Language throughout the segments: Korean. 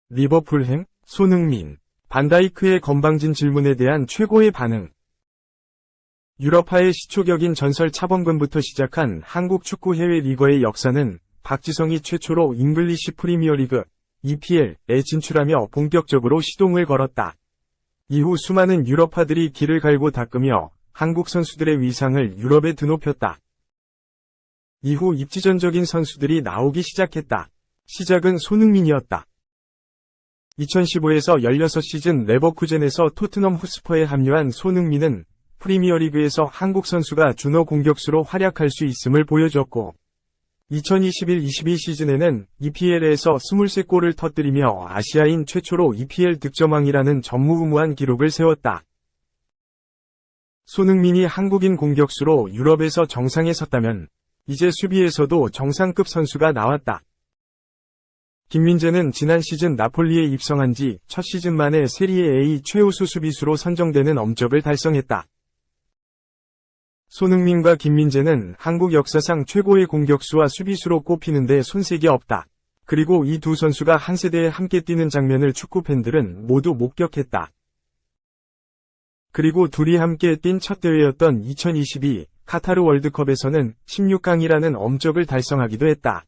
리버풀행, 손흥민, 반다이크의 건방진 질문에 대한 최고의 반응. 유럽파의 시초격인 전설 차범근부터 시작한 한국 축구 해외 리거의 역사는 박지성이 최초로 잉글리시 프리미어리그, EPL에 진출하며 본격적으로 시동을 걸었다. 이후 수많은 유럽파들이 길을 갈고 닦으며 한국 선수들의 위상을 유럽에 드높였다. 이후 입지전적인 선수들이 나오기 시작했다. 시작은 손흥민이었다. 2015에서 16시즌 레버쿠젠에서 토트넘 호스퍼에 합류한 손흥민은 프리미어리그에서 한국 선수가 주너 공격수로 활약할 수 있음을 보여줬고 2021-22 시즌에는 EPL에서 23골을 터뜨리며 아시아인 최초로 EPL 득점왕이라는 전무후무한 기록을 세웠다. 손흥민이 한국인 공격수로 유럽에서 정상에 섰다면 이제 수비에서도 정상급 선수가 나왔다. 김민재는 지난 시즌 나폴리에 입성한 지 첫 시즌 만에 세리에 A 최우수 수비수로 선정되는 엄적을 달성했다. 손흥민과 김민재는 한국 역사상 최고의 공격수와 수비수로 꼽히는데 손색이 없다. 그리고 이 두 선수가 한 세대에 함께 뛰는 장면을 축구 팬들은 모두 목격했다. 그리고 둘이 함께 뛴 첫 대회였던 2022 카타르 월드컵에서는 16강이라는 엄적을 달성하기도 했다.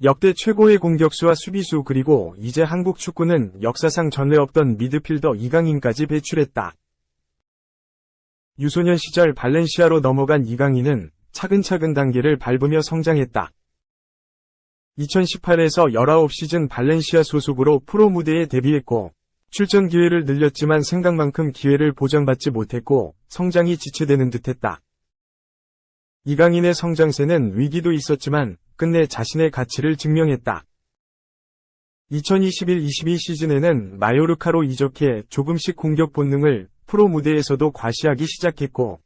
역대 최고의 공격수와 수비수 그리고 이제 한국 축구는 역사상 전례 없던 미드필더 이강인까지 배출했다. 유소년 시절 발렌시아로 넘어간 이강인은 차근차근 단계를 밟으며 성장했다. 2018에서 19시즌 발렌시아 소속으로 프로 무대에 데뷔했고 출전 기회를 늘렸지만 생각만큼 기회를 보장받지 못했고 성장이 지체되는 듯했다. 이강인의 성장세는 위기도 있었지만 끝내 자신의 가치를 증명했다. 2021-22 시즌에는 마요르카로 이적해 조금씩 공격 본능을 프로 무대에서도 과시하기 시작했고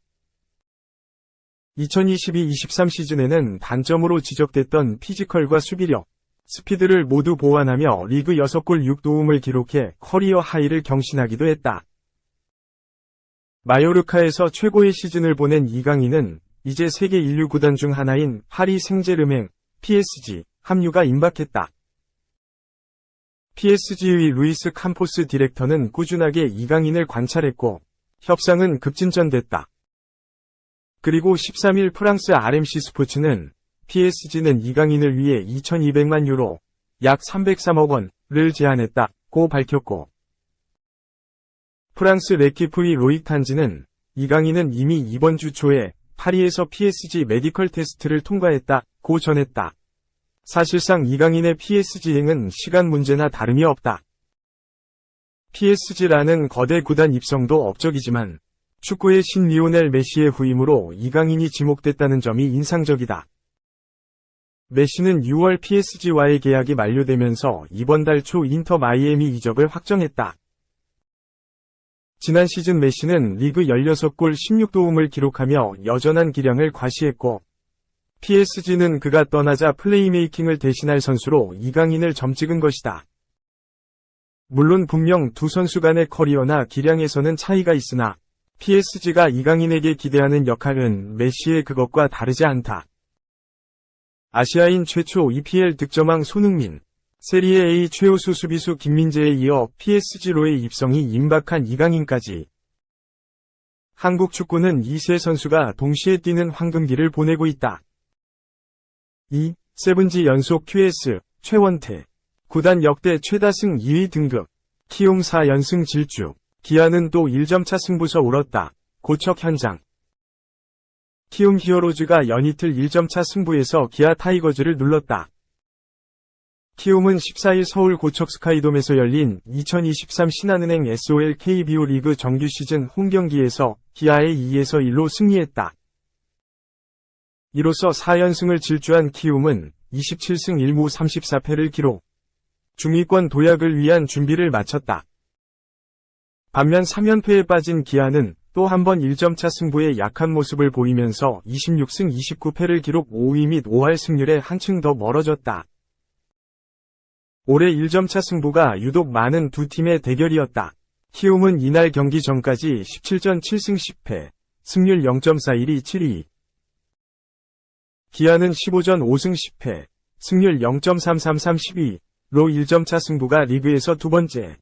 2022-23 시즌에는 단점으로 지적됐던 피지컬과 수비력, 스피드를 모두 보완하며 리그 6골 6도움을 기록해 커리어 하이를 경신하기도 했다. 마요르카에서 최고의 시즌을 보낸 이강인은 이제 세계 인류 구단 중 하나인 파리 생제르맹, PSG, 합류가 임박했다. PSG의 루이스 캄포스 디렉터는 꾸준하게 이강인을 관찰했고 협상은 급진전됐다. 그리고 13일 프랑스 RMC 스포츠는 PSG는 이강인을 위해 2200만 유로, 약 303억 원을 제안했다고 밝혔고 프랑스 레키프의 로익 탄지는 이강인은 이미 이번 주 초에 파리에서 PSG 메디컬 테스트를 통과했다고 전했다. 사실상 이강인의 PSG행은 시간 문제나 다름이 없다. PSG라는 거대 구단 입성도 업적이지만 축구의 신 리오넬 메시의 후임으로 이강인이 지목됐다는 점이 인상적이다. 메시는 6월 PSG와의 계약이 만료되면서 이번 달 초 인터 마이애미 이적을 확정했다. 지난 시즌 메시는 리그 16골 16도움을 기록하며 여전한 기량을 과시했고 PSG는 그가 떠나자 플레이메이킹을 대신할 선수로 이강인을 점찍은 것이다. 물론 분명 두 선수 간의 커리어나 기량에서는 차이가 있으나 PSG가 이강인에게 기대하는 역할은 메시의 그것과 다르지 않다. 아시아인 최초 EPL 득점왕 손흥민, 세리에 A 최우수 수비수 김민재에 이어 PSG로의 입성이 임박한 이강인까지 한국 축구는 이 세 선수가 동시에 뛰는 황금기를 보내고 있다. 7지 연속 QS, 최원태, 구단 역대 최다승 2위 등극, 키움 4연승 질주, 기아는 또 1점차 승부서 울었다. 고척 현장. 키움 히어로즈가 연이틀 1점차 승부에서 기아 타이거즈를 눌렀다. 키움은 14일 서울 고척 스카이돔에서 열린 2023 신한은행 SOL KBO 리그 정규 시즌 홈경기에서 기아에 2에서 1로 승리했다. 이로써 4연승을 질주한 키움은 27승 1무 34패를 기록. 중위권 도약을 위한 준비를 마쳤다. 반면 3연패에 빠진 기아는 또 한 번 1점차 승부에 약한 모습을 보이면서 26승 29패를 기록 5위 및 5할 승률에 한층 더 멀어졌다. 올해 1점차 승부가 유독 많은 두 팀의 대결이었다. 키움은 이날 경기 전까지 17전 7승 10패, 승률 0.41이 7위, 기아는 15전 5승 10패, 승률 0.333 12로 1점차 승부가 리그에서 두 번째.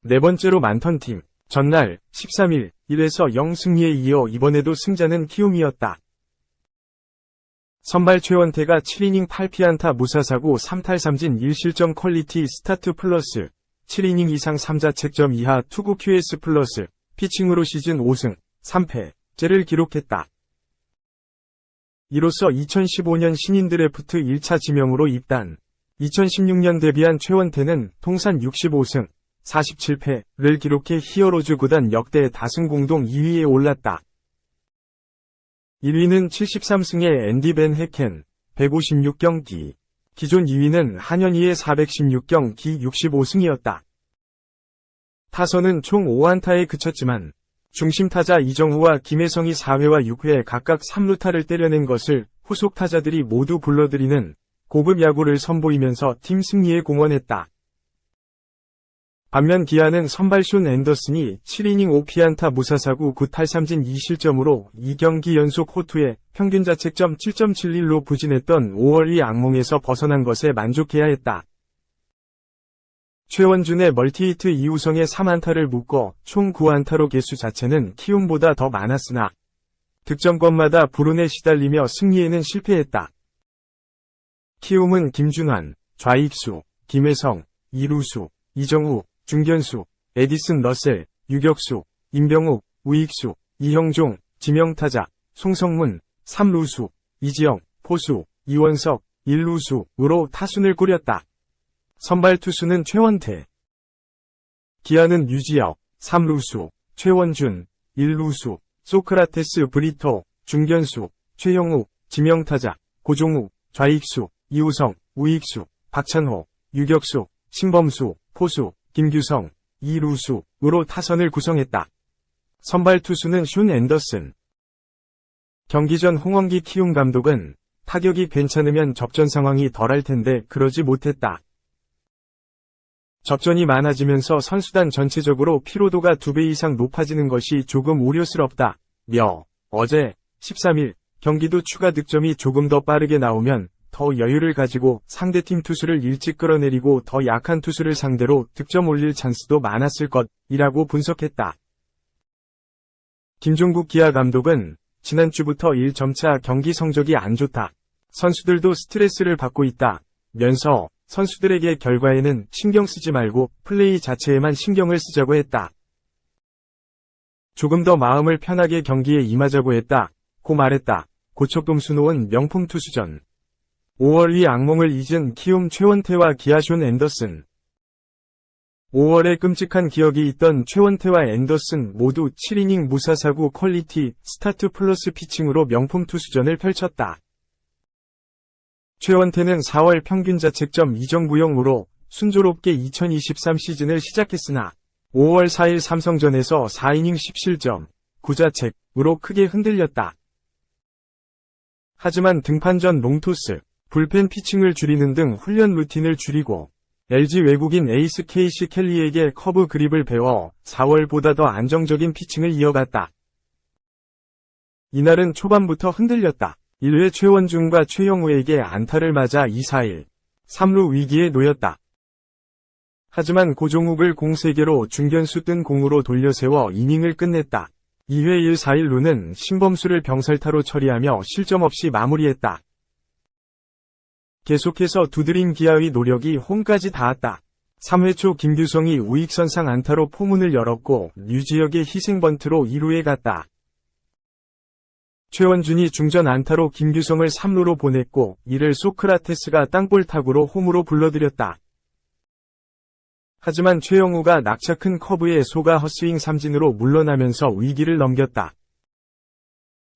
네 번째로 많던 팀. 전날 13일 1에서 0 승리에 이어 이번에도 승자는 키움이었다. 선발 최원태가 7이닝 8피안타 무사사구 3탈 3진 1실점 퀄리티 스타트 플러스 7이닝 이상 3자책점 이하 투구 QS 플러스 피칭으로 시즌 5승 3패째를 기록했다. 이로써 2015년 신인 드래프트 1차 지명으로 입단. 2016년 데뷔한 최원태는 통산 65승 47패를 기록해 히어로즈 구단 역대 다승 공동 2위에 올랐다. 1위는 73승의 앤디 벤 해켄 156경기. 기존 2위는 한현희의 416경기 65승이었다. 타선은 총 5안타에 그쳤지만 중심 타자 이정후와 김혜성이 4회와 6회 각각 3루타를 때려낸 것을 후속 타자들이 모두 불러들이는 고급 야구를 선보이면서 팀 승리에 공헌했다. 반면 기아는 선발 숀 앤더슨이 7이닝 5피안타 무사사구 9탈 3진 2실점으로 2경기 연속 호투에 평균 자책점 7.71로 부진했던 5월 2 악몽에서 벗어난 것에 만족해야 했다. 최원준의 멀티히트 이우성의 3안타를 묶어 총 9안타로 개수 자체는 키움보다 더 많았으나 득점권마다 불운에 시달리며 승리에는 실패했다. 키움은 김준환, 좌익수, 김혜성, 이루수, 이정우, 중견수, 에디슨 러셀, 유격수, 임병욱, 우익수, 이형종, 지명타자, 송성문, 3루수, 이지영, 포수, 이원석, 1루수으로 타순을 꾸렸다. 선발 투수는 최원태. 기아는 유지혁, 3루수, 최원준, 1루수, 소크라테스 브리토, 중견수, 최영우, 지명타자, 고종우, 좌익수, 이우성, 우익수, 박찬호, 유격수, 신범수, 포수, 김규성, 2루수으로 타선을 구성했다. 선발 투수는 숀 앤더슨. 경기 전 홍원기 키움 감독은 타격이 괜찮으면 접전 상황이 덜할 텐데 그러지 못했다. 접전이 많아지면서 선수단 전체적으로 피로도가 2배 이상 높아지는 것이 조금 우려스럽다. 어제 13일 경기도 추가 득점이 조금 더 빠르게 나오면 더 여유를 가지고 상대팀 투수를 일찍 끌어내리고 더 약한 투수를 상대로 득점 올릴 찬스도 많았을 것이라고 분석했다. 김종국 기아 감독은 지난주부터 1점차 경기 성적이 안 좋다. 선수들도 스트레스를 받고 있다. 면서 선수들에게 결과에는 신경 쓰지 말고 플레이 자체에만 신경을 쓰자고 했다. 조금 더 마음을 편하게 경기에 임하자고 했다. 고 말했다. 고척돔 수놓은 명품 투수전. 5월 이 악몽을 잊은 키움 최원태와 기아 숀 앤더슨. 5월에 끔찍한 기억이 있던 최원태와 앤더슨 모두 7이닝 무사사구 퀄리티 스타트 플러스 피칭으로 명품 투수전을 펼쳤다. 최원태는 4월 평균 자책점 2.90으로 순조롭게 2023 시즌을 시작했으나 5월 4일 삼성전에서 4이닝 10실점 9자책으로 크게 흔들렸다. 하지만 등판 전 롱토스, 불펜 피칭을 줄이는 등 훈련 루틴을 줄이고 LG 외국인 에이스 케이시 켈리에게 커브 그립을 배워 4월보다 더 안정적인 피칭을 이어갔다. 이날은 초반부터 흔들렸다. 1회 최원준과 최영우에게 안타를 맞아 2-4-1, 3루 위기에 놓였다. 하지만 고종욱을 공 3개로 중견수 뜬 공으로 돌려세워 이닝을 끝냈다. 2회 1-4-1루는 신범수를 병살타로 처리하며 실점 없이 마무리했다. 계속해서 두드린 기아의 노력이 홈까지 닿았다. 3회 초 김규성이 우익선상 안타로 포문을 열었고 류지혁의 희생번트로 2루에 갔다. 최원준이 중전 안타로 김규성을 3루로 보냈고 이를 소크라테스가 땅볼 타구로 홈으로 불러들였다. 하지만 최영우가 낙차 큰 커브에 속아 헛스윙 삼진으로 물러나면서 위기를 넘겼다.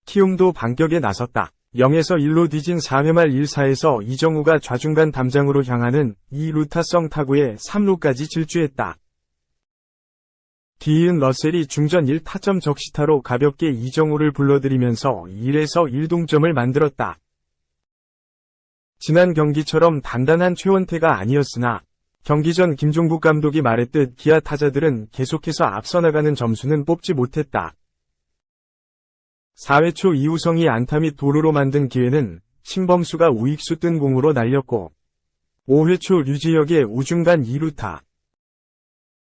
키움도 반격에 나섰다. 0에서 1로 뒤진 4회 말 1사에서 이정우가 좌중간 담장으로 향하는 2루타성 타구에 3루까지 질주했다. 뒤이은 러셀이 중전 1타점 적시타로 가볍게 이정우를 불러들이면서 1에서 1동점을 만들었다. 지난 경기처럼 단단한 최원태가 아니었으나 경기 전 김종국 감독이 말했듯 기아 타자들은 계속해서 앞서 나가는 점수는 뽑지 못했다. 4회 초 이우성이 안타 및 도루로 만든 기회는 신범수가 우익수 뜬 공으로 날렸고 5회 초 류지혁의 우중간 2루타.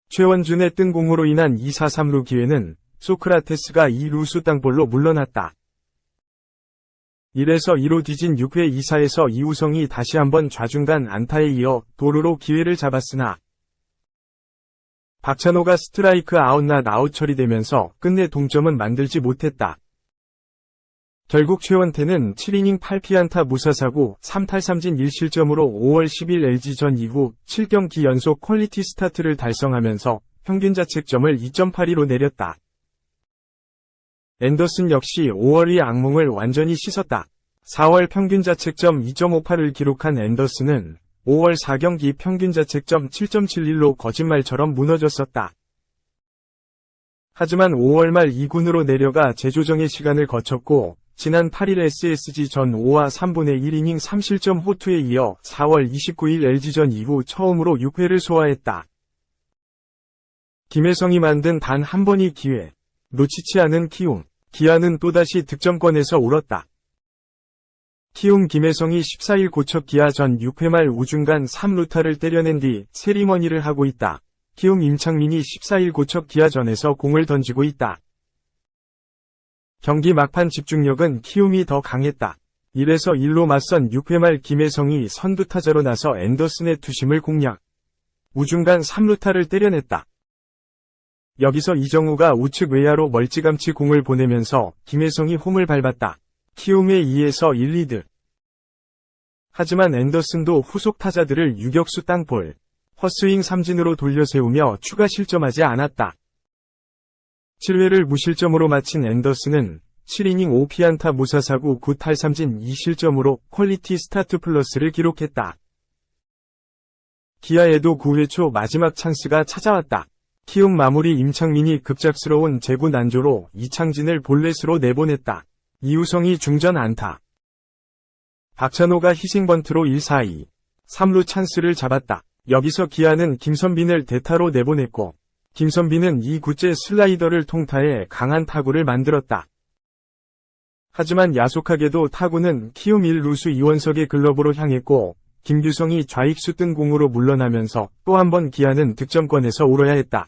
최원준의 뜬 공으로 인한 2사 3루 기회는 소크라테스가 2루수 땅볼로 물러났다. 1에서 2로 뒤진 6회 2사에서 이우성이 다시 한번 좌중간 안타에 이어 도루로 기회를 잡았으나 박찬호가 스트라이크 아웃 아웃 처리되면서 끝내 동점은 만들지 못했다. 결국 최원태는 7이닝 8피안타 무사사구 3탈3진 1실점으로 5월 10일 LG전 이후 7경기 연속 퀄리티 스타트를 달성하면서 평균자책점을 2.82로 내렸다. 앤더슨 역시 5월의 악몽을 완전히 씻었다. 4월 평균자책점 2.58을 기록한 앤더슨은 5월 4경기 평균자책점 7.71로 거짓말처럼 무너졌었다. 하지만 5월 말 2군으로 내려가 재조정의 시간을 거쳤고 지난 8일 SSG전 5와 3분의 1이닝 3실점 호투에 이어 4월 29일 LG전 이후 처음으로 6회를 소화했다. 김혜성이 만든 단 한 번의 기회. 놓치지 않은 키움. 기아는 또다시 득점권에서 울었다. 키움 김혜성이 14일 고척 기아전 6회 말 우중간 3루타를 때려낸 뒤 세리머니를 하고 있다. 키움 임창민이 14일 고척 기아전에서 공을 던지고 있다. 경기 막판 집중력은 키움이 더 강했다. 1에서 1로 맞선 6회 말 김혜성이 선두타자로 나서 앤더슨의 투심을 공략. 우중간 3루타를 때려냈다. 여기서 이정우가 우측 외야로 멀찌감치 공을 보내면서 김혜성이 홈을 밟았다. 키움의 2에서 1 리드. 하지만 앤더슨도 후속 타자들을 유격수 땅볼, 헛스윙 삼진으로 돌려세우며 추가 실점하지 않았다. 7회를 무실점으로 마친 앤더슨은 7이닝 5피안타 무사사구 9탈3진 2실점으로 퀄리티 스타트 플러스를 기록했다. 기아에도 9회 초 마지막 찬스가 찾아왔다. 키움 마무리 임창민이 급작스러운 제구 난조로 이창진을 볼넷으로 내보냈다. 이우성이 중전 안타. 박찬호가 희생번트로 1-4-2, 3루 찬스를 잡았다. 여기서 기아는 김선빈을 대타로 내보냈고 김선빈은 2구째 슬라이더를 통타해 강한 타구를 만들었다. 하지만 야속하게도 타구는 키움 1루수 이원석의 글러브로 향했고 김규성이 좌익수 뜬 공으로 물러나면서 또 한 번 기아는 득점권에서 울어야 했다.